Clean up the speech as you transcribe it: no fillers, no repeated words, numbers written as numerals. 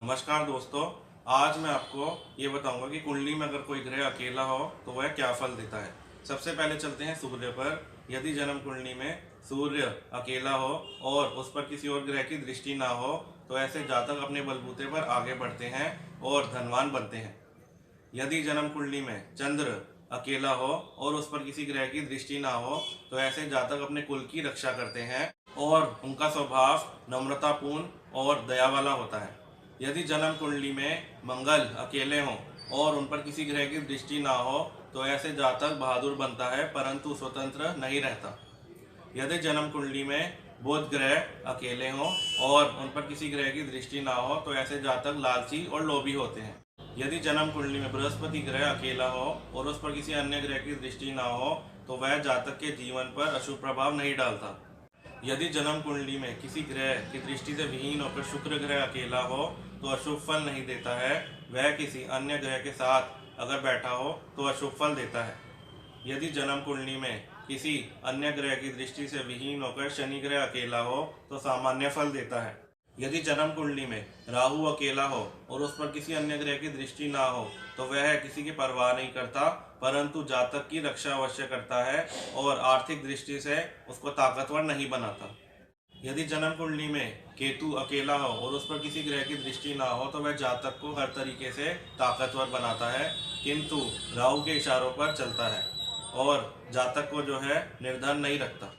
नमस्कार दोस्तों। आज मैं आपको ये बताऊंगा कि कुंडली में अगर कोई ग्रह अकेला हो तो वह क्या फल देता है। सबसे पहले चलते हैं सूर्य पर। यदि जन्म कुंडली में सूर्य अकेला हो और उस पर किसी और ग्रह की दृष्टि ना हो तो ऐसे जातक अपने बलबूते पर आगे बढ़ते हैं और धनवान बनते हैं। यदि जन्म कुंडली में चंद्र अकेला हो और उस पर किसी ग्रह की दृष्टि ना हो तो ऐसे जातक अपने कुल की रक्षा करते हैं और उनका स्वभाव नम्रतापूर्ण और दया वाला होता है। यदि जन्म कुंडली में मंगल अकेले हों और उन पर किसी ग्रह की दृष्टि ना हो तो ऐसे जातक बहादुर बनता है परंतु स्वतंत्र नहीं रहता। यदि जन्म कुंडली में बुध ग्रह अकेले हों और उन पर किसी ग्रह की दृष्टि ना हो तो ऐसे जातक लालची और लोभी होते हैं। यदि जन्म कुंडली में बृहस्पति ग्रह अकेला हो और उस पर किसी अन्य ग्रह की दृष्टि ना हो तो वह जातक के जीवन पर अशुभ प्रभाव नहीं डालता। यदि जन्म कुंडली में किसी ग्रह की दृष्टि से विहीन होकर शुक्र ग्रह अकेला हो तो अशुभ फल नहीं देता है। वह किसी अन्य ग्रह के साथ अगर बैठा हो तो अशुभ फल देता है। यदि जन्म कुंडली में किसी अन्य ग्रह की दृष्टि से विहीन होकर शनि ग्रह अकेला हो तो सामान्य फल देता है। यदि जन्म कुंडली में राहु अकेला हो और उस पर किसी अन्य ग्रह की दृष्टि ना हो तो वह किसी की परवाह नहीं करता परंतु जातक की रक्षा अवश्य करता है और आर्थिक दृष्टि से उसको ताकतवर नहीं बनाता। यदि जन्म कुंडली में केतु अकेला हो और उस पर किसी ग्रह की दृष्टि ना हो तो वह जातक को हर तरीके से ताकतवर बनाता है किंतु राहु के इशारों पर चलता है और जातक को जो है निर्धन नहीं रखता।